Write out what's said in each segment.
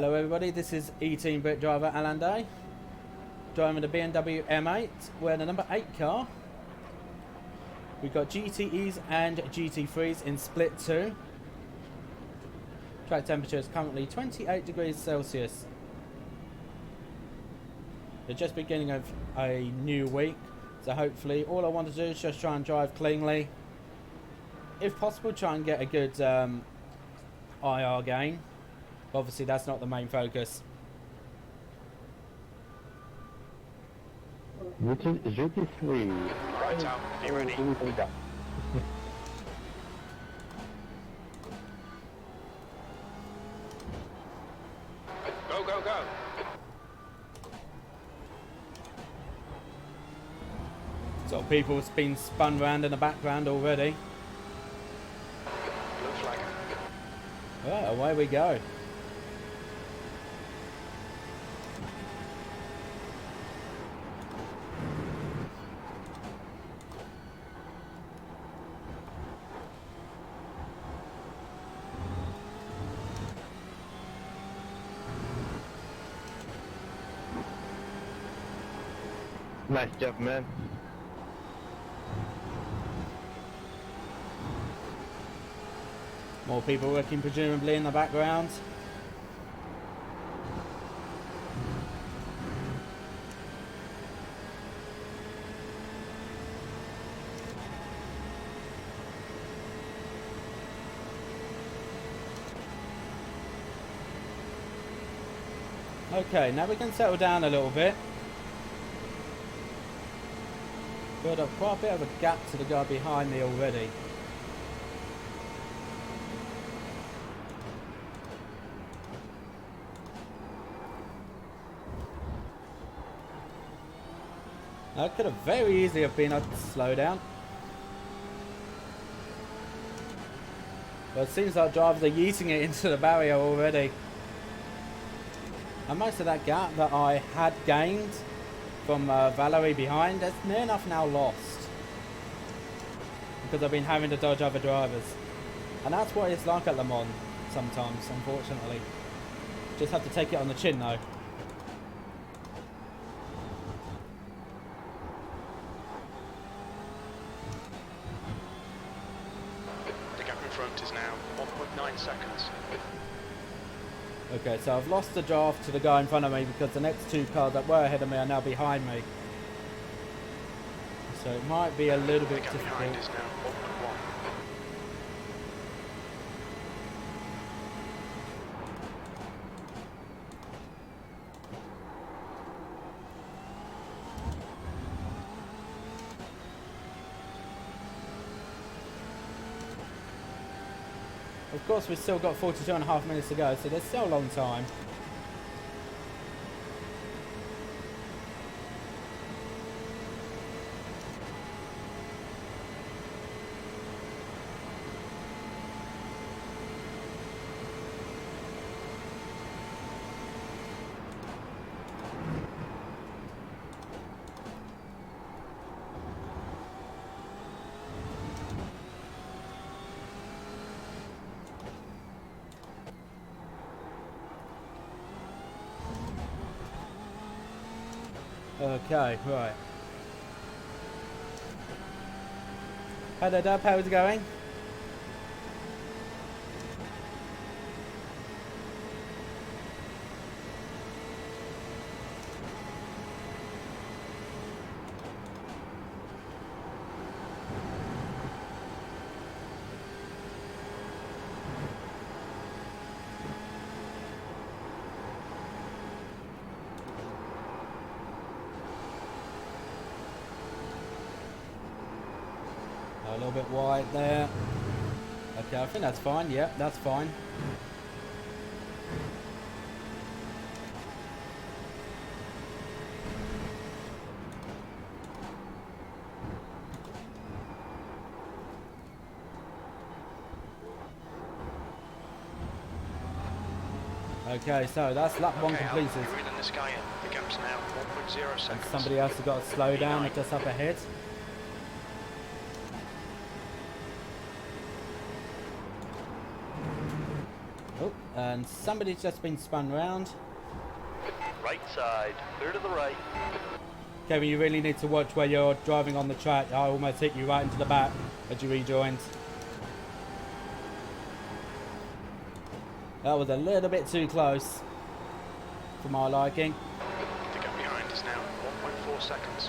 Hello everybody, this is eTeam BRIT driver Alain, driving the BMW M8. We're in the number 8 car. We've got GTEs and GT3s in split 2. Track temperature is currently 28 degrees Celsius. We're just beginning of a new week, so hopefully all I want to do is just try and drive cleanly. If possible, try and get a good IR gain. Obviously that's not the main focus. GT3. Right out, be ready. Go, go, go. So people have been spun around in the background already. Blue flag. Well, away we go. Nice job, man. More people working presumably in the background. Okay, now we can settle down a little bit. Build up quite a bit of a gap to the guy behind me already. That could have very easily have been a slowdown. But it seems like drivers are yeeting it into the barrier already. And most of that gap that I had gained from Valerie behind, that's near enough now lost. Because I've been having to dodge other drivers. And that's what it's like at Le Mans sometimes, unfortunately. Just have to take it on the chin though. The gap in front is now 1.9 seconds. Okay, so I've lost the draft to the guy in front of me because the next two cars that were ahead of me are now behind me. So it might be a little bit The gap difficult. behind is now 1.1. Of course, we've still got 42.5 minutes to go, so there's still a long time. Okay, right. Hi there, Dub. How's it going? A little bit wide there. Okay, I think that's fine. Yep, that's fine. Okay, so that's lap one completed. You're reeling this guy in. The gap's now 1.0 seconds. And somebody else has got to slow down just up ahead. And somebody's just been spun round. Right side, clear to the right. Kevin, you really need to watch where you're driving on the track. I almost hit you right into the back as you rejoined. That was a little bit too close for my liking. The gap behind is now 1.4 seconds.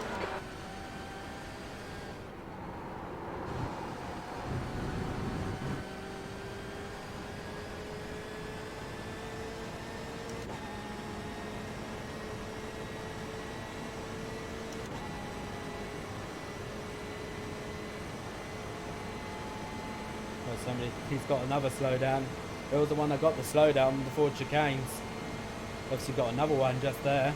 He's got another slowdown. It was the one that got the slowdown before chicanes. Obviously got another one just there.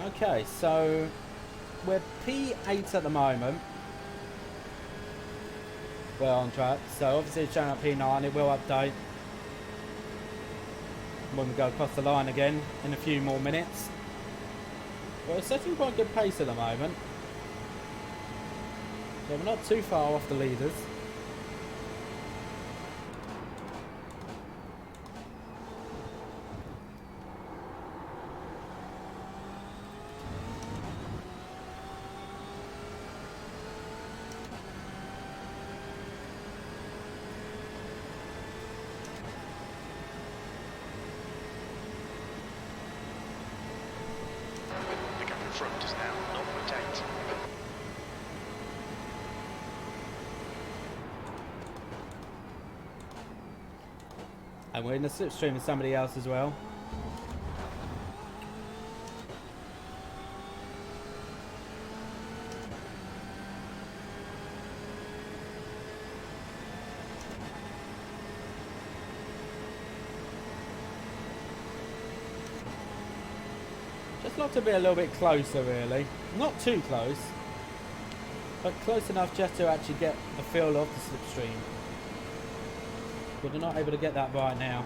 Okay, so we're P8 at the moment. We're on track. So obviously it's showing up P9. It will update when we go across the line again in a few more minutes. We're setting quite a good pace at the moment. So we're not too far off the leaders. Front is now 0.8. And we're in the slipstream with somebody else as well. Just like to be a little bit closer, really. Not too close, but close enough just to actually get a feel of the slipstream. But we're not able to get that right now.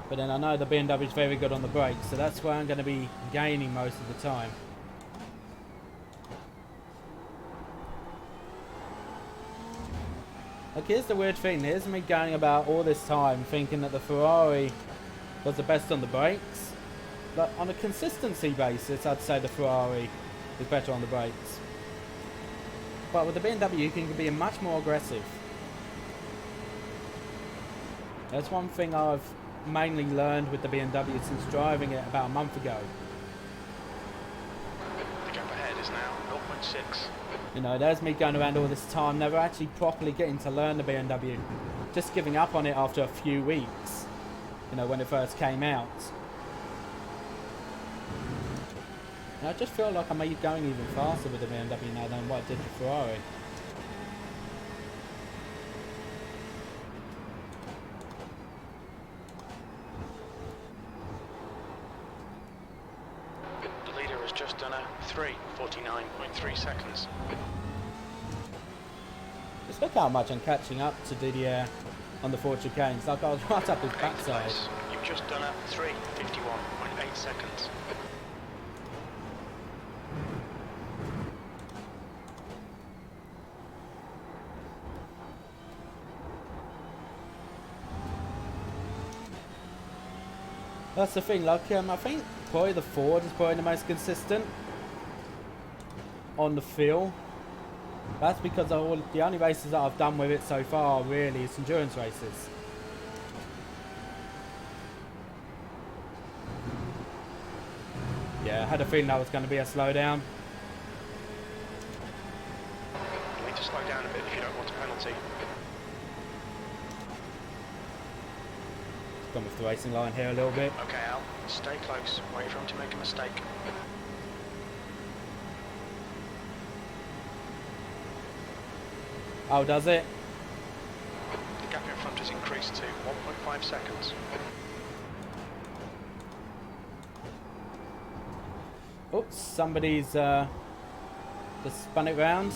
But then I know the BMW is very good on the brakes, so that's where I'm going to be gaining most of the time. Look, here's the weird thing. Here's me going about all this time thinking that the Ferrari was the best on the brakes. But on a consistency basis, I'd say the Ferrari is better on the brakes. But with the BMW, you can be much more aggressive. That's one thing I've mainly learned with the BMW since driving it about a month ago. The gap ahead is now 0.6. You know, there's me going around all this time, never actually properly getting to learn the BMW. Just giving up on it after a few weeks, you know, when it first came out. And I just feel like I'm going even faster with the BMW now than what I did with Ferrari. The leader has just done a 3:49.3 seconds. Just look how much I'm catching up to Didier on the Ford chicanes. Like I was right up his Eighth backside. place. You've just done a 3:51.8 seconds. That's the thing, like, I think probably the Ford is probably the most consistent on the feel. That's because the only races that I've done with it so far really is endurance races. Yeah, I had a feeling that was going to be a slowdown. You need to slow down a bit if you don't want a penalty. Gone with the racing line here a little bit. Okay, Al, stay close. Wait for him to make a mistake. Oh, does it? The gap in front has increased to 1.5 seconds. Oops, somebody's just spun it round.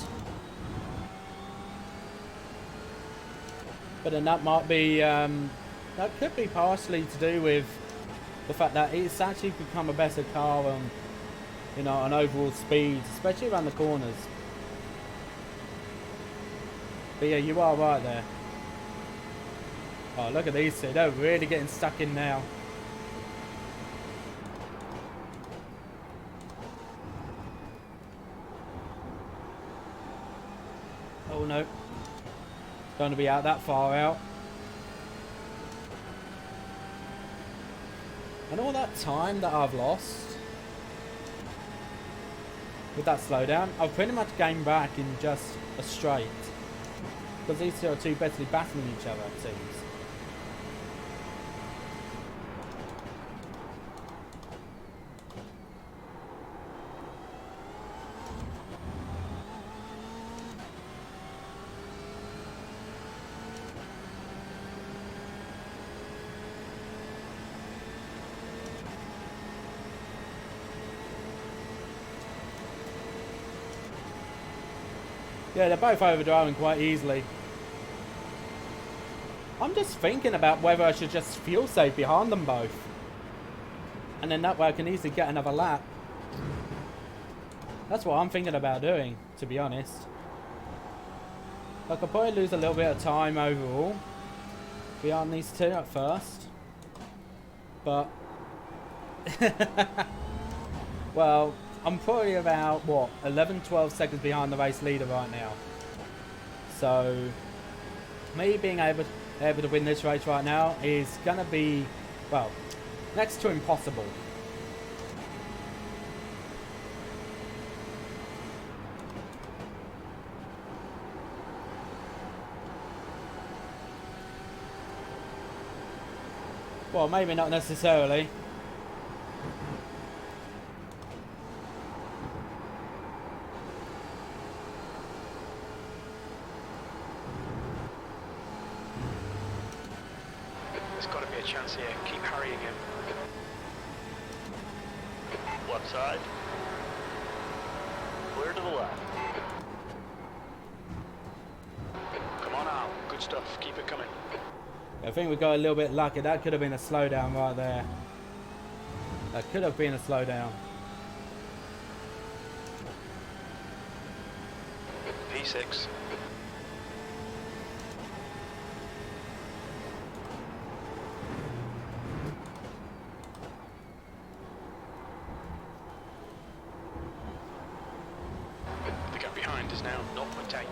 But then that might be, that could be partially to do with the fact that it's actually become a better car on, you know, on overall speed, especially around the corners. But yeah, you are right there. Oh, look at these two. They're really getting stuck in now. Oh no. Don't want to be out that far out. And all that time that I've lost with that slowdown, I've pretty much gained back in just a straight. Because these two are basically battling each other, it seems. Yeah, they're both overdriving quite easily. I'm just thinking about whether I should just fuel save behind them both. And then that way I can easily get another lap. That's what I'm thinking about doing, to be honest. I could probably lose a little bit of time overall behind these two at first. But... well... I'm probably about, what, 11, 12 seconds behind the race leader right now. So, me being able to win this race right now is going to be, well, next to impossible. Well, maybe not necessarily. Chance here, keep harrying him. Left side. Clear to the left. Come on out, good stuff, keep it coming. I think we got a little bit lucky. That could have been a slowdown right there. That could have been a slowdown. P6. Is now 0.8.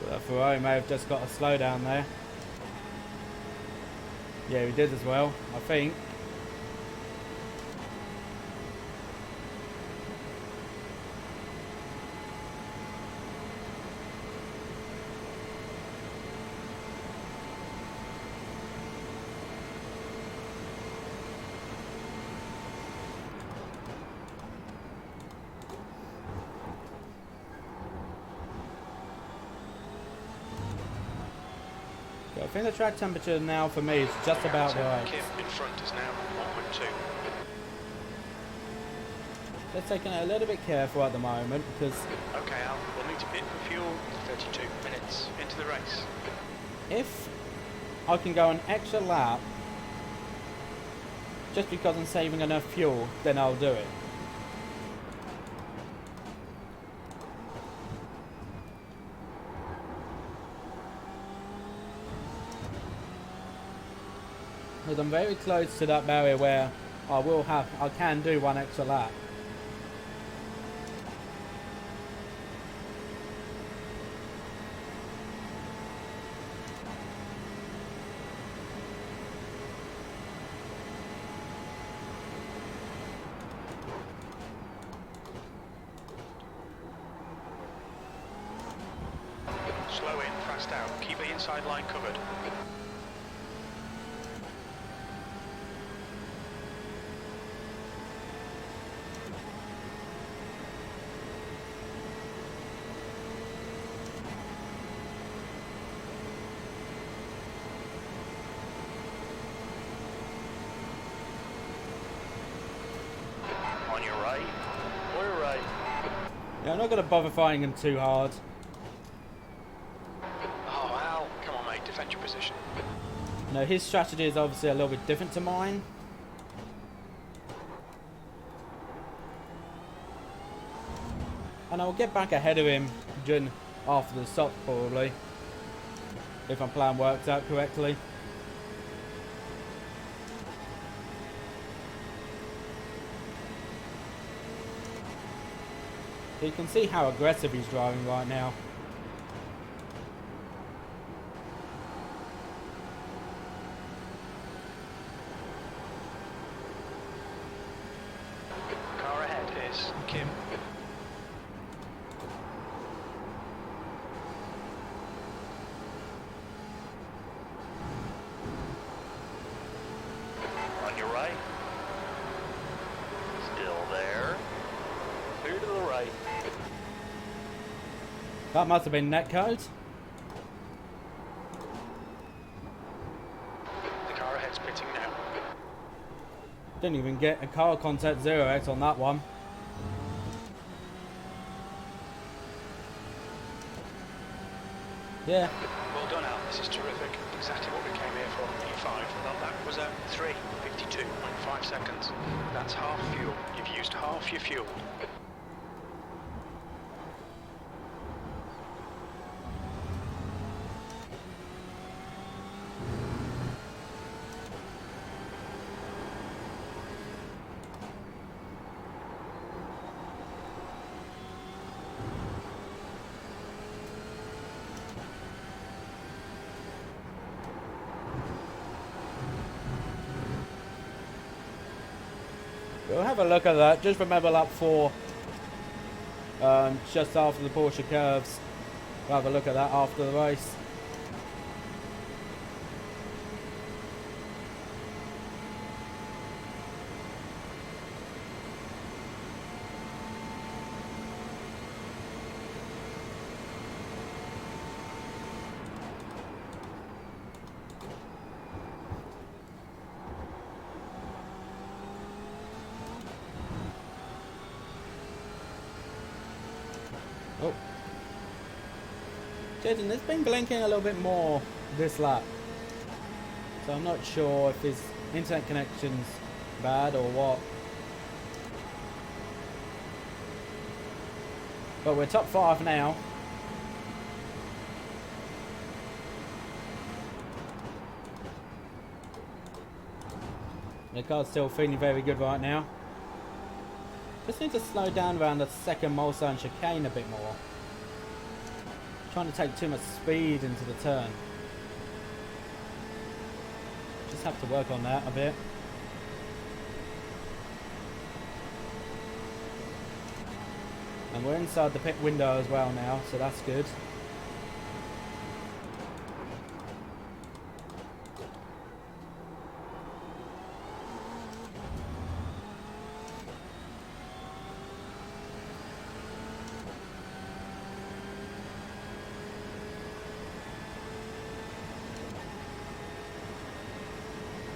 Well, Ferrari may have just got a slowdown there. Yeah, we did as well, I think. I think the track temperature now for me is just about right. Kim in front is now 1.2. Just taking it a little bit careful at the moment because... Okay, Al, we'll need to pit for fuel 32 minutes into the race. If I can go an extra lap just because I'm saving enough fuel, then I'll do it. Because I'm very close to that barrier where I can do one extra lap. Slow in, fast out, keep the inside line covered. Yeah, I'm not going to bother fighting him too hard. Oh, Al, come on, mate, defend your position. No, his strategy is obviously a little bit different to mine. And I'll get back ahead of him after the stop, probably. If my plan works out correctly. So you can see how aggressive he's driving right now. Car ahead is Kim. On your right. Still there. Clear to the right. That must have been netcode. The car ahead's pitting now. Didn't even get a car contact 0x on that one. Yeah. Well done, Al. This is terrific. Exactly what we came here for. E5. Well, that was at 3:52.5 seconds. That's half fuel. You've used half your fuel. We'll have a look at that. Just remember lap 4. Just after the Porsche curves. We'll have a look at that after the race. Oh. Jaden, it's been blinking a little bit more this lap. So I'm not sure if his internet connection's bad or what. But we're top 5 now. The car's still feeling very good right now. Just need to slow down around the second Mulsanne chicane a bit more. Trying to take too much speed into the turn. Just have to work on that a bit. And we're inside the pit window as well now, so that's good.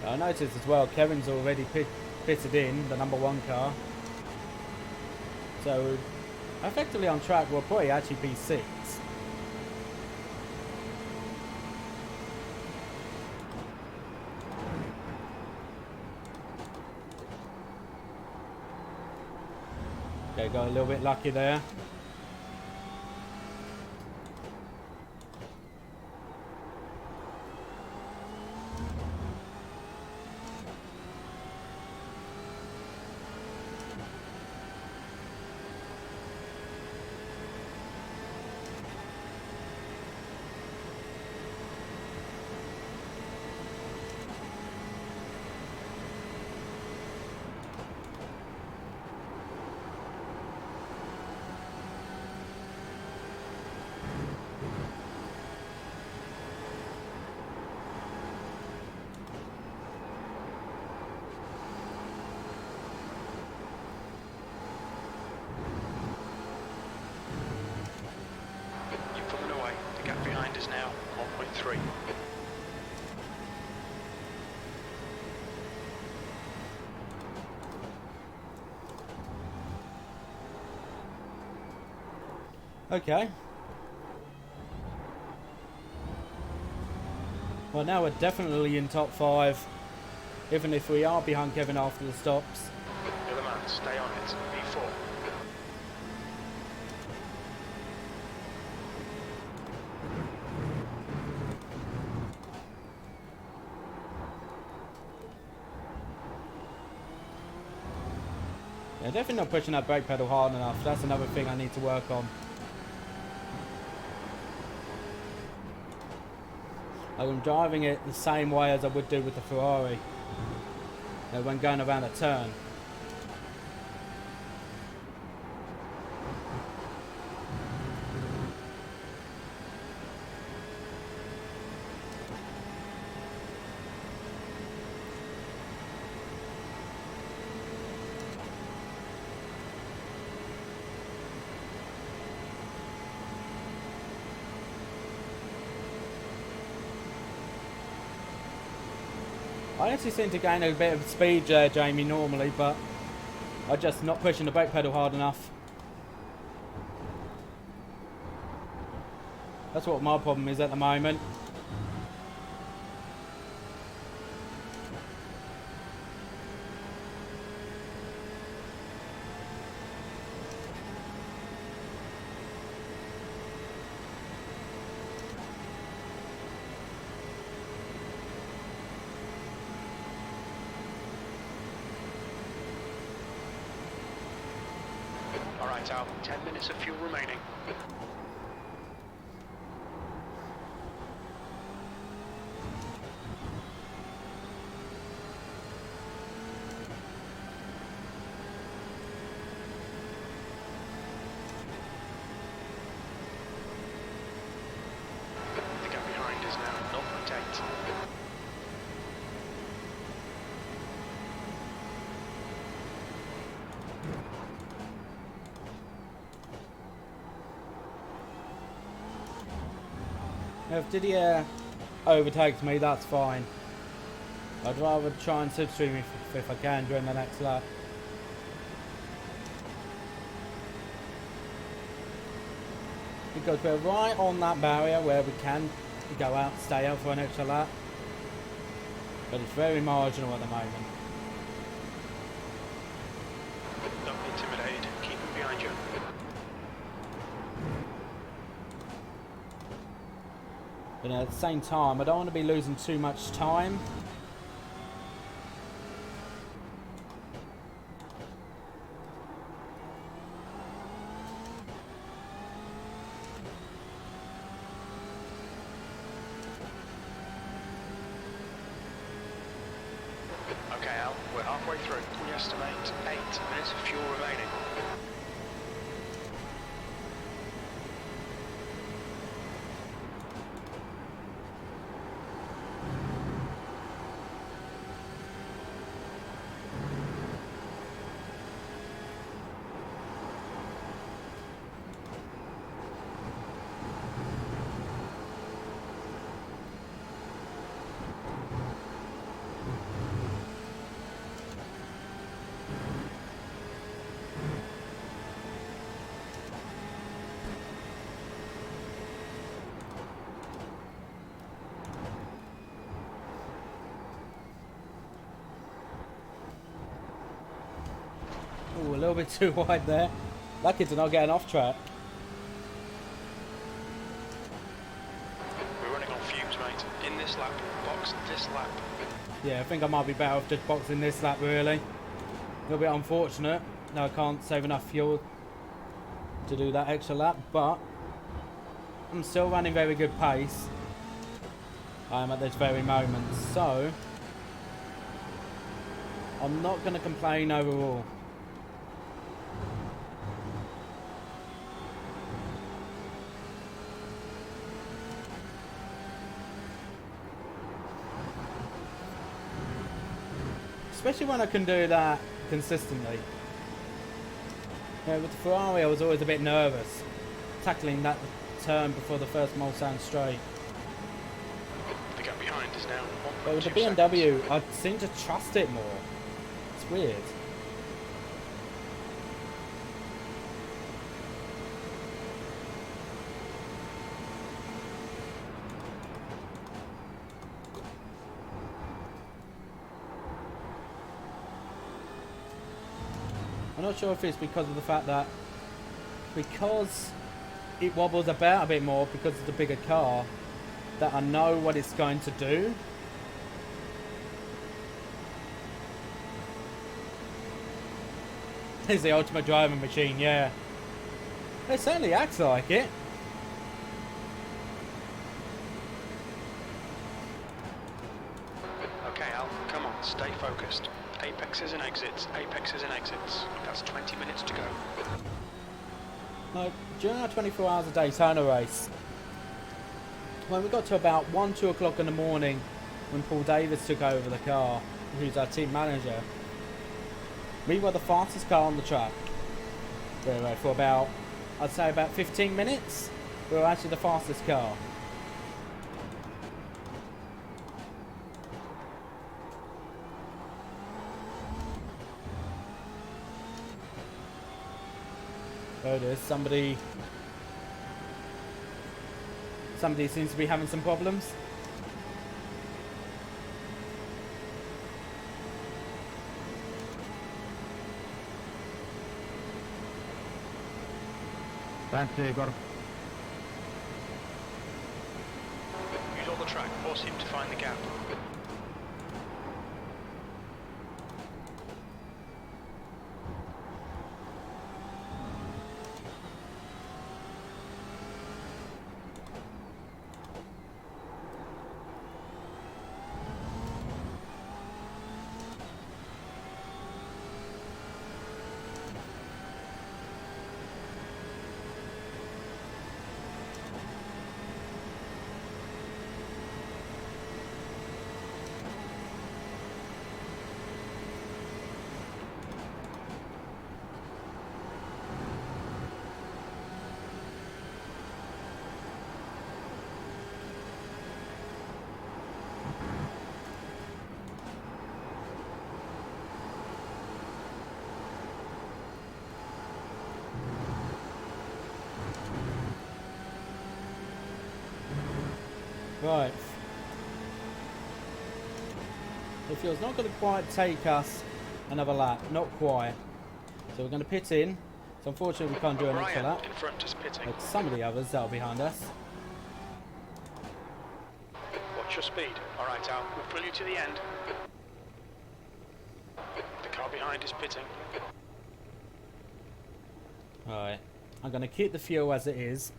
I noticed as well, Kevin's already pitted in, the number 1 car. So, effectively on track, we'll probably actually be 6. Okay, got a little bit lucky there. Okay. Well, now we're definitely in top 5, even if we are behind Kevin after the stops. You're the man, stay on it. V4. Yeah, definitely not pushing that brake pedal hard enough. That's another thing I need to work on. I'm driving it the same way as I would do with the Ferrari when going around a turn. I actually seem to gain a bit of speed, Jamie, normally, but I'm just not pushing the brake pedal hard enough. That's what my problem is at the moment. Alright, Al, 10 minutes of fuel remaining. The gap behind is now 0.8. If Didier overtakes me, that's fine. I'd rather try and slipstream if I can during the next lap. Because we're right on that barrier where we can go out, stay out for an extra lap. But it's very marginal at the moment. Don't be intimidated, keep them behind you. But at the same time, I don't want to be losing too much time. Okay, Al, we're halfway through. We estimate 8 minutes of fuel remaining. Ooh, a little bit too wide there. Lucky to not get an off track. We're running on fumes, mate. In this lap, box this lap. Yeah, I think I might be better off just boxing this lap, really. A little bit unfortunate. No, I can't save enough fuel to do that extra lap, but I'm still running very good pace. I am at this very moment, so I'm not going to complain overall. Especially when I can do that consistently. Yeah, with the Ferrari I was always a bit nervous tackling that turn before the first Mulsanne straight. The gap behind is now 1.2 But with the seconds. BMW, I seem to trust it more. It's weird. I'm not sure if it's because of the fact that because it wobbles about a bit more because it's a bigger car, that I know what it's going to do. It's the ultimate driving machine, yeah. It certainly acts like it. Okay, Al, come on, stay focused. Apexes and exits, apexes and exits. That's 20 minutes to go. No, during our 24 hours a Daytona race, when we got to about 2 o'clock in the morning, when Paul Davis took over the car, who's our team manager, we were the fastest car on the track. For about, I'd say about 15 minutes, we were actually the fastest car. There it is, somebody seems to be having some problems. Thanks, Igor. Use all the track, force him to find the gap. Right. The fuel's not going to quite take us another lap. Not quite. So we're going to pit in. So unfortunately we can't do an extra lap. In front is pitting. Like some of the others that are behind us. Watch your speed. All right, Al, we'll pull you to the end. The car behind is pitting. Alright. I'm going to keep the fuel as it is.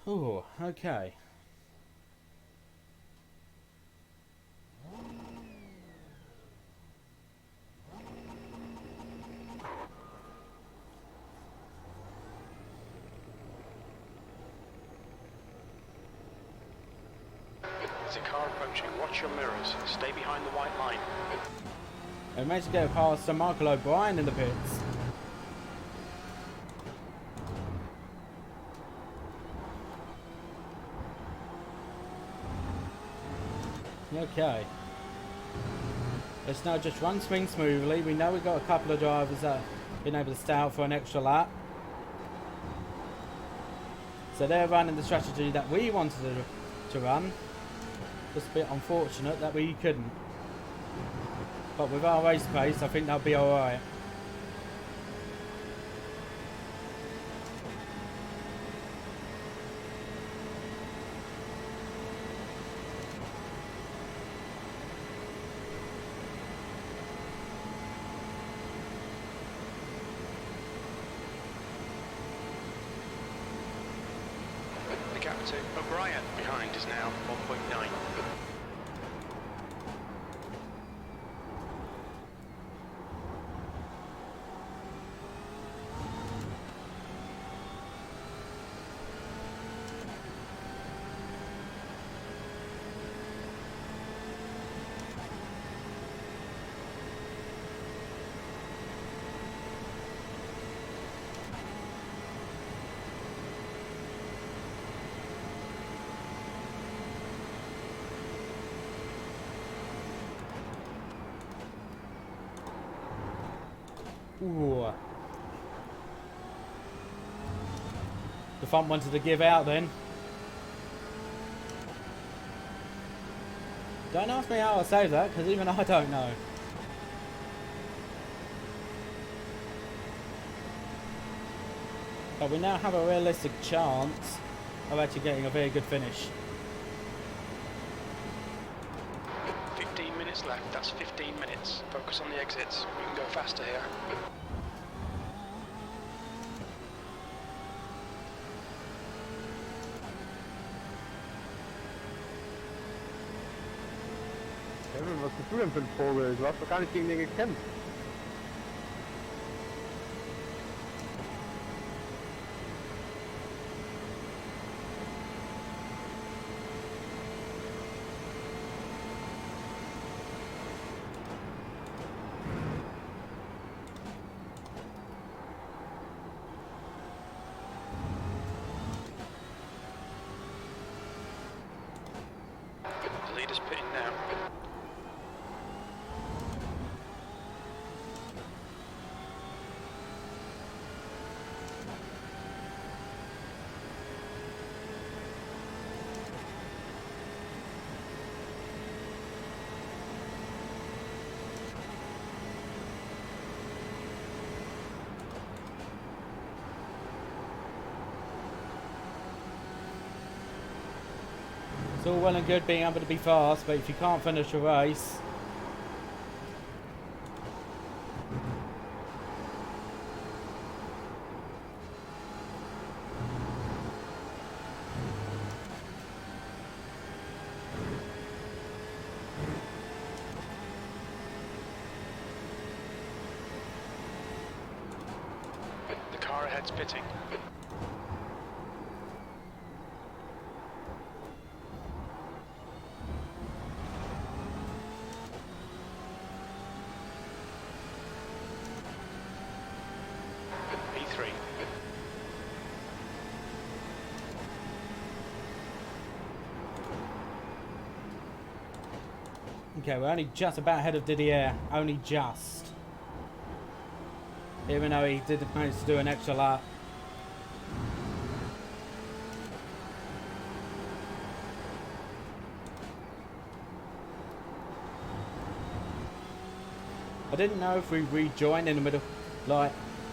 Oh, okay. There's a car approaching. Watch your mirrors. Stay behind the white line. We managed to get past Michael O'Brien in the pits. Okay. Let's now just run smoothly. We know we've got a couple of drivers that have been able to stay out for an extra lap. So they're running the strategy that we wanted to run. Just a bit unfortunate that we couldn't. But with our race pace, I think that'll be alright. The gap to O'Brien behind is now 1.9. Ooh. The front wanted to give out then. Don't ask me how I say that, because even I don't know. But we now have a realistic chance of actually getting a very good finish. 15 minutes left, that's 15 minutes. Focus on the exits. We can go faster here. Kevin, was bist du denn für ein Vogel? Du hast doch gar nicht gegen den gekämpft. The leader's pitting now. It's all well and good being able to be fast, but if you can't finish a race, The car ahead's pitting. P3. okay, we're only just about ahead of Didier, only just. Even though he did manage to do an extra lap. I didn't know if we rejoined in the middle, like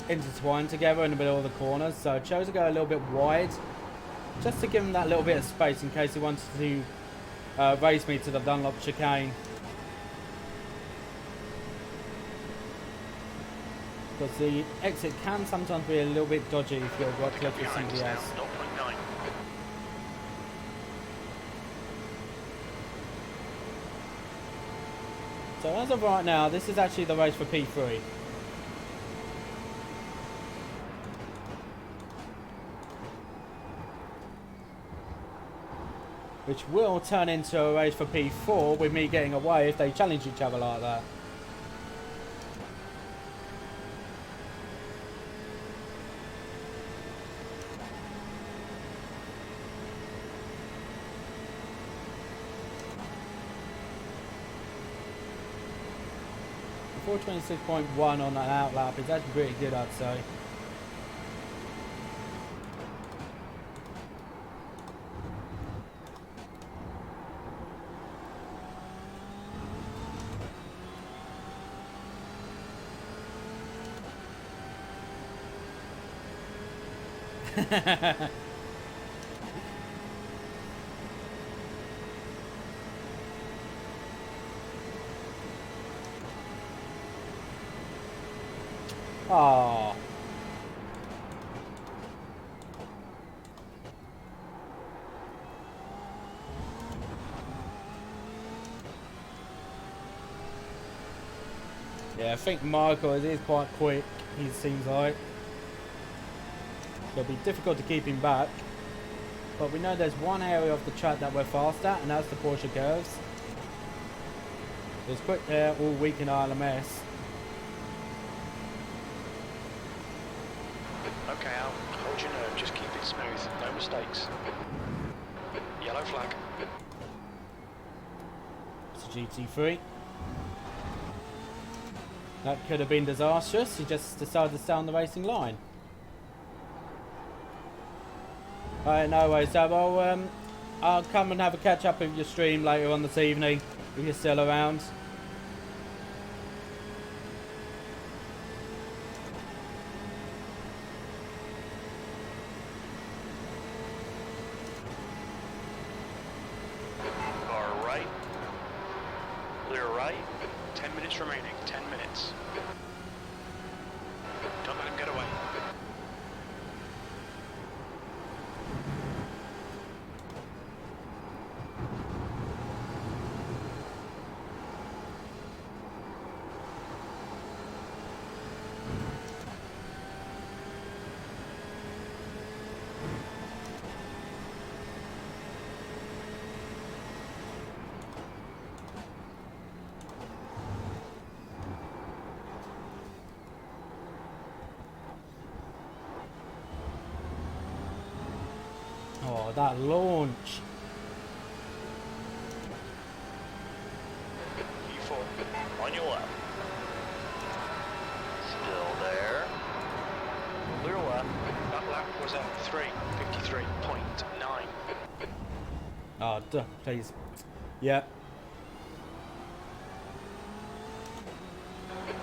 intertwined together in the middle of the corners, so I chose to go a little bit wide, just to give him that little bit of space in case he wanted to race me to the Dunlop chicane. Because the exit can sometimes be a little bit dodgy if you're right close to Behind us now, CBS. 0.9. So as of right now, this is actually the race for P3. Which will turn into a race for P4 with me getting away if they challenge each other like that. The 426.1 on that outlap is actually pretty good, I'd say. Oh. Yeah, I think Michael is quite quick, he seems like. It'll be difficult to keep him back. But we know there's one area of the track that we're fast at, and that's the Porsche curves. It was quick there all week in IMSA. Okay, Al, hold your nerve, just keep it smooth, no mistakes. Yellow flag. It's a GT3. That could have been disastrous. He just decided to stay on the racing line. Alright, no worries. So I'll come and have a catch up with your stream later on this evening if you're still around. Car right. Clear right. 10 minutes remaining. 10 minutes. Don't let him get away. Oh, that launch. U4. On your left. Still there. Clear left. That lap was a 3:53.9. Oh, please. Yep.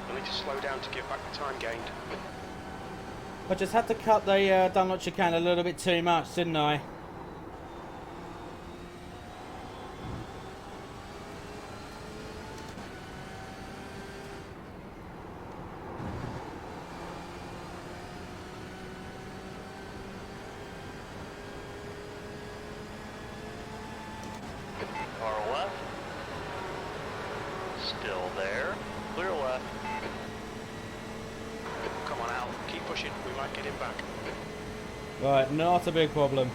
You'll need to slow down to give back the time gained. I just had to cut the Dunlop chicane a little bit too much, didn't I? Car left. Still there. Clear left. Come on, Al. Keep pushing. We might get him back. Right, not a big problem.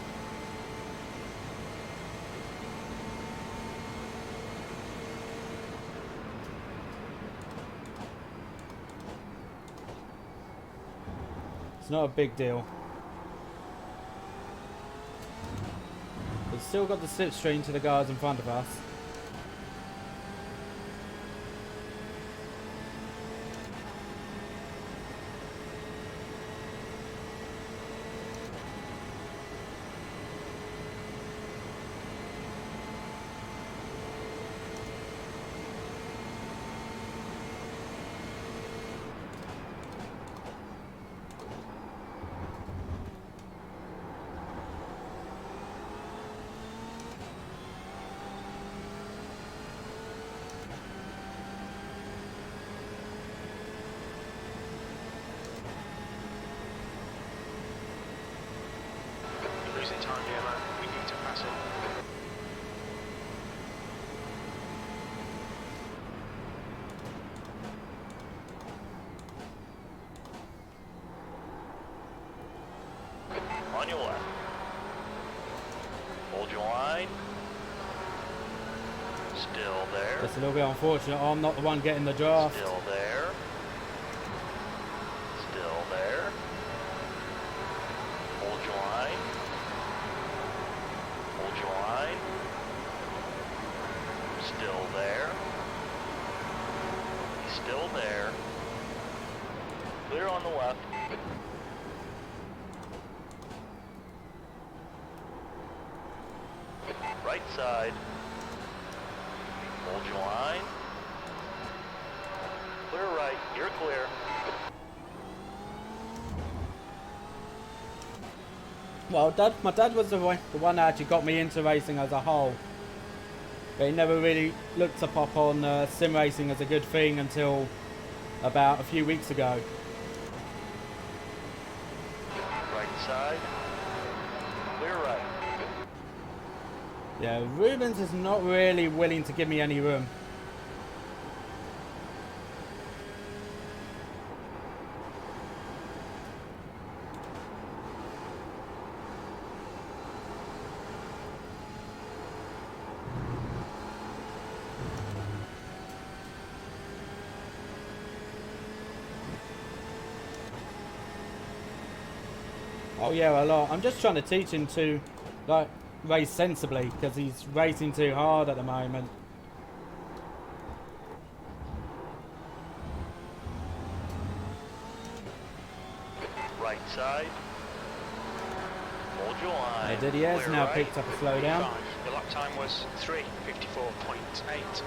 It's not a big deal. We've still got the slipstream to the guards in front of us. You're losing time here, man. We need to pass him. On your left. Hold your line. Still there. It's a little bit unfortunate. I'm not the one getting the draft. Still there. Still there. Hold your line. Hold your line. Still there. He's still there. Clear on the left. Right side. Hold your line. Clear right. You're clear. Well, my dad was the one that actually got me into racing as a whole. But he never really looked to pop on sim racing as a good thing until about a few weeks ago. Right side. Clear right. Yeah, Rubens is not really willing to give me any room. Oh yeah, a lot. I'm just trying to teach him to, like, race sensibly because he's racing too hard at the moment. side. Hold your line. Did he has Clear now right. picked up a slowdown. P5. Your lap time was 3:54.8.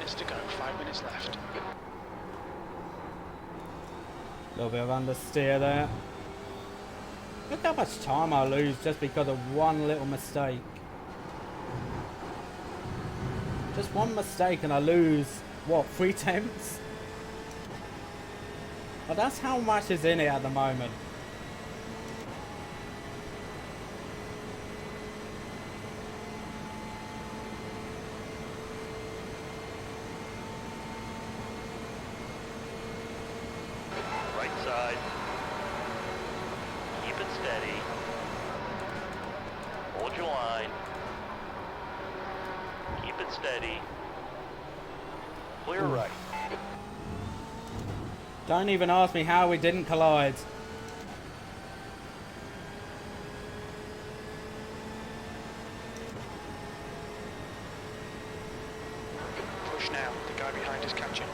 To go, 5 minutes left. A little bit of understeer there. Look how much time I lose just because of one little mistake. Just one mistake and I lose, what, 3 tenths? But that's how much is in it at the moment. Side. Keep it steady. Hold your line. Keep it steady. Clear right. Don't even ask me how we didn't collide. Push now, the guy behind is catching.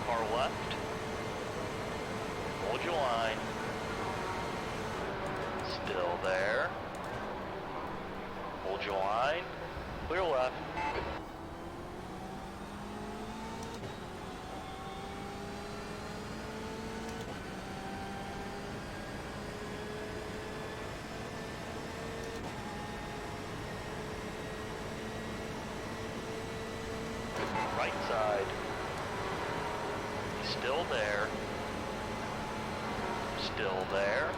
Car left. Hold your line. Still there. Hold your line. Clear left. Right side. Still there. Still there.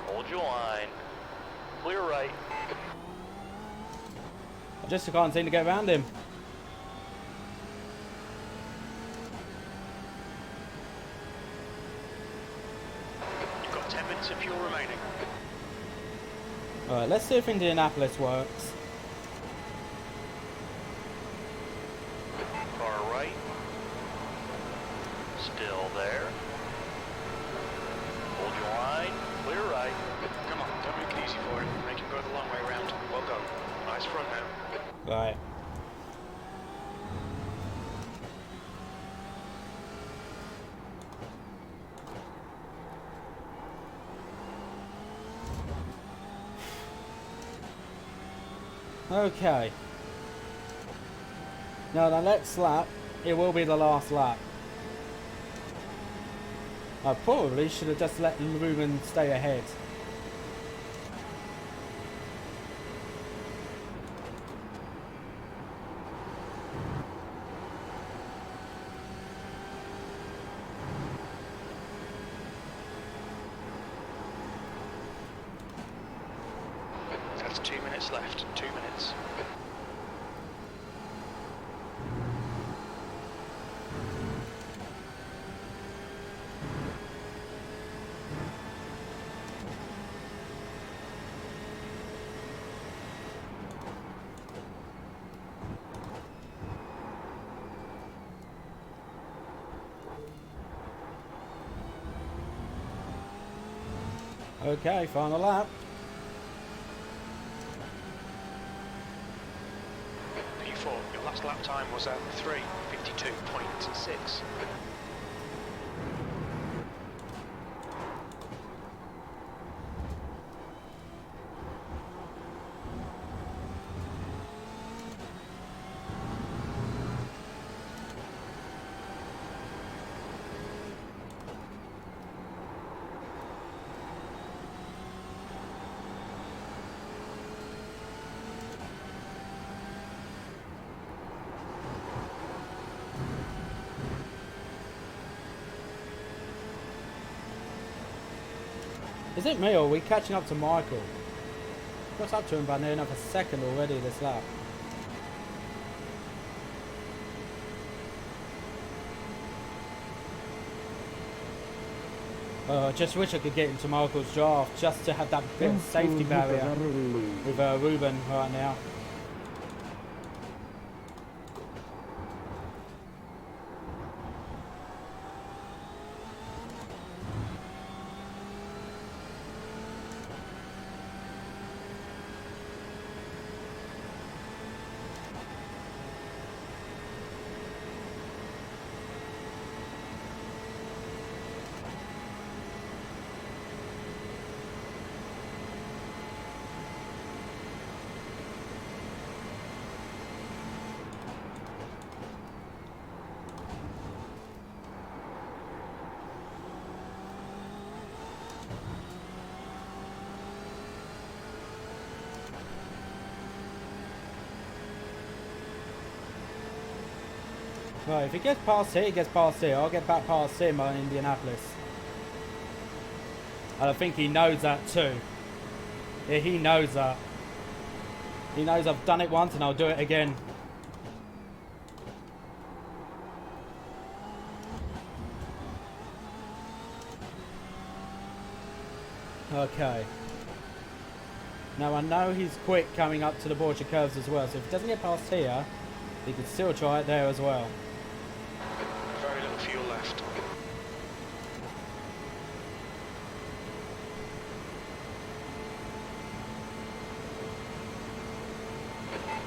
Hold your line. Clear right. I just can't seem to get around him. You've got 10 minutes of fuel remaining. Alright, let's see if Indianapolis works. Car right. Still there. Hold your line. Clear right. Come on, don't make it easy for him. Make him go the long way round. Well done. Nice front now. Right. Okay. Now the next lap, it will be the last lap. I probably should have just let Ruben stay ahead. That's 2 minutes left. 2 minutes. Okay, final lap. P4, your last lap time was at 3:52.6. Is it me or are we catching up to Michael? What's up to him by near enough a second already this lap? I just wish I could get into Michael's draft just to have that bit of safety barrier with Ruben right now. Right, if he gets past here, he gets past here. I'll get back past him on Indianapolis. And I think he knows that too. Yeah, he knows that. He knows I've done it once and I'll do it again. Okay. Now I know he's quick coming up to the Porsche curves as well, so if he doesn't get past here, he can still try it there as well. Very little fuel left.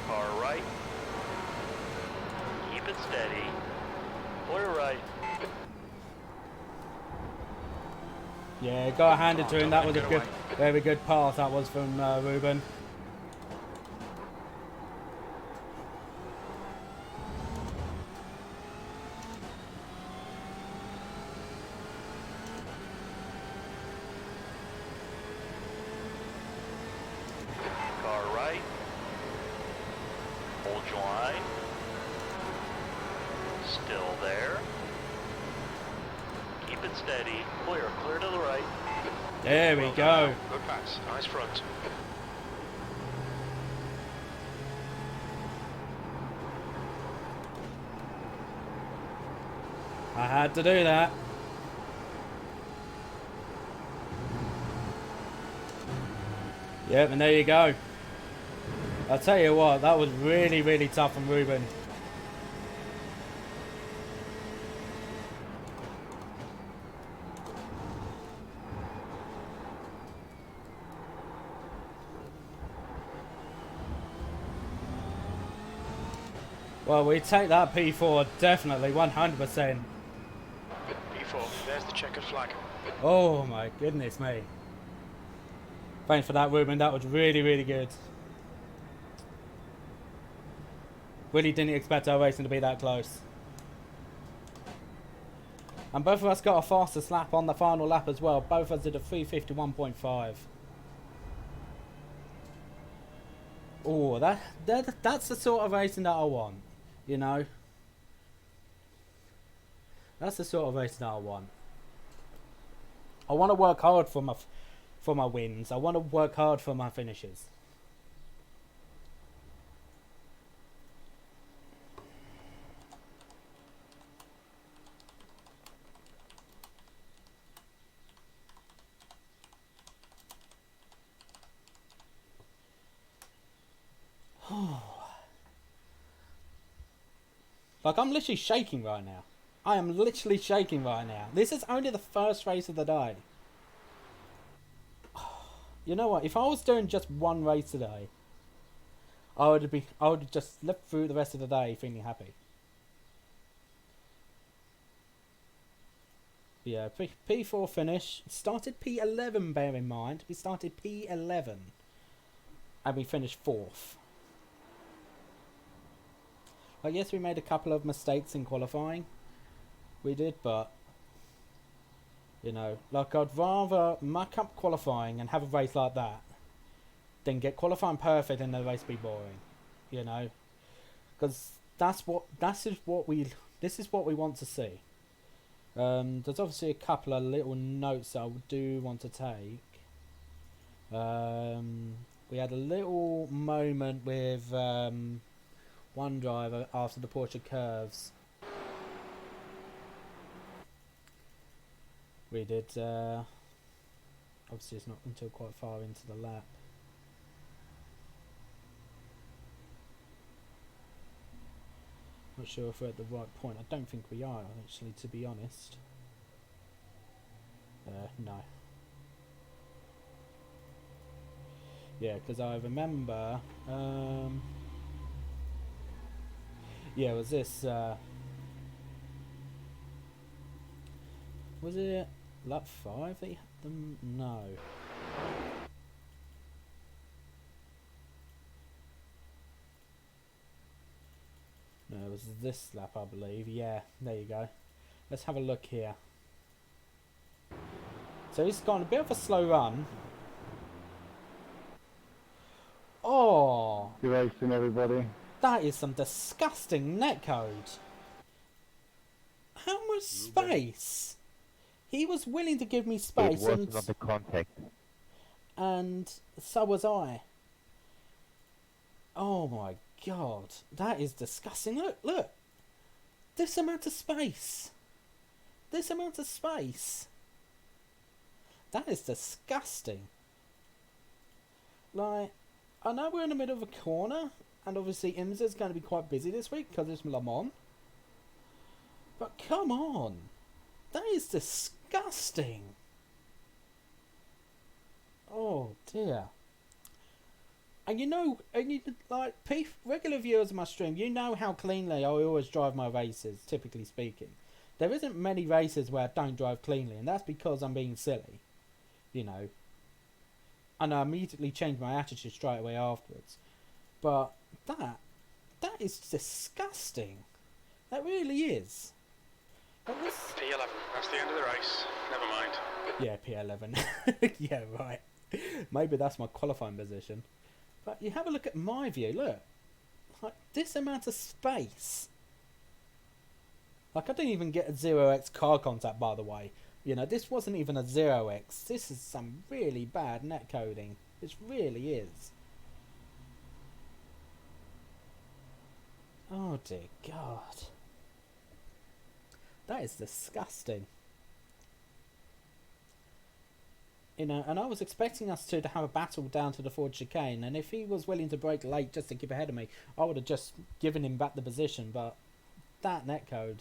Car right. Keep it steady. Clear right. Yeah, gotta hand it to him. That was a good, very good pass. That was from Ruben. Car right. Hold your line. Still there. Keep it steady. Clear. Clear to the right. There we Well go. done. Good pass. Nice front. I had to do that. Yep, and there you go. I'll tell you what, that was really, really tough from Ruben. Well, we take that P4, definitely, 100%. P4. There's the checkered flag. Oh my goodness me. Thanks for that, Ruben. That was really, really good. Really didn't expect our racing to be that close. And both of us got a fastest lap on the final lap as well. Both of us did a 351.5. Oh, that's the sort of racing that I want. You know? That's the sort of racing that I want. I want to work hard for my wins. I want to work hard for my finishes. Like, I'm literally shaking right now. I am literally shaking right now. This is only the first race of the day. You know what? If I was doing just one race today, I would just live through the rest of the day feeling happy. Yeah, P4 finish. Started P11, bear in mind. We started P11. And we finished 4th. I guess we made a couple of mistakes in qualifying. We did, but... You know, like, I'd rather muck up qualifying and have a race like that than get qualifying perfect and the race be boring. You know? Because this is what we want to see. There's obviously a couple of little notes I do want to take. We had a little moment with one driver after the Porsche curves. We did, obviously it's not until quite far into the lap. Not sure if we're at the right point. I don't think we are, actually, to be honest. No. Yeah, because I remember, yeah, was this, was it lap 5 that you had them? No. No, it was this lap, I believe. Yeah, there you go. Let's have a look here. So he's got a bit of a slow run. Oh! You're racing, everybody. That is some disgusting netcode. was space. He was willing to give me space, It was not the contact. and so was I. Oh my god, that is disgusting. Look. This amount of space. This amount of space. That is disgusting. Like, I know we're in the middle of a corner, and obviously IMSA is going to be quite busy this week because it's Le Mans. But come on. That is disgusting. Oh dear. And like, regular viewers of my stream, you know how cleanly I always drive my races, typically speaking. There isn't many races where I don't drive cleanly, and that's because I'm being silly. You know. And I immediately changed my attitude straight away afterwards. But that is disgusting. That really is. P11, that's the end of the race. Never mind. Yeah, P11. Yeah, right. Maybe that's my qualifying position. But you have a look at my view, look. Like, this amount of space. Like, I didn't even get a 0x car contact, by the way. You know, this wasn't even a 0x. This is some really bad netcoding. This really is. Oh dear God. That is disgusting. You know, and I was expecting us to have a battle down to the Ford chicane, and if he was willing to brake late just to keep ahead of me, I would have just given him back the position, but that netcode.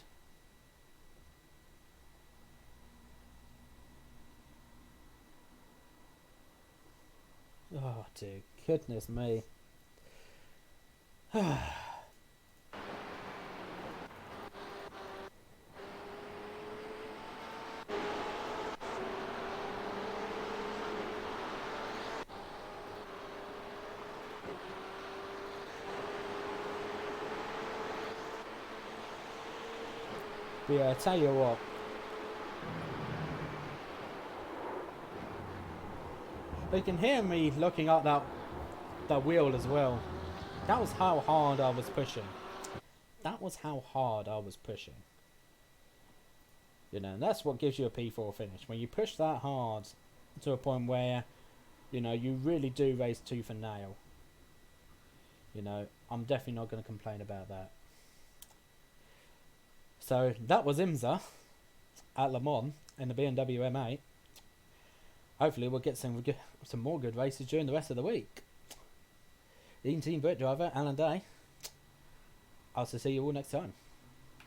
Oh dear goodness me. But yeah, I tell you what. You can hear me looking at that wheel as well. That was how hard I was pushing. That was how hard I was pushing. You know, and that's what gives you a P4 finish. When you push that hard to a point where, you know, you really do race tooth and nail. You know, I'm definitely not going to complain about that. So that was IMSA at Le Mans in the BMW M8. Hopefully we'll get some more good races during the rest of the week. The eTeam BRIT driver, Alain. I'll see you all next time.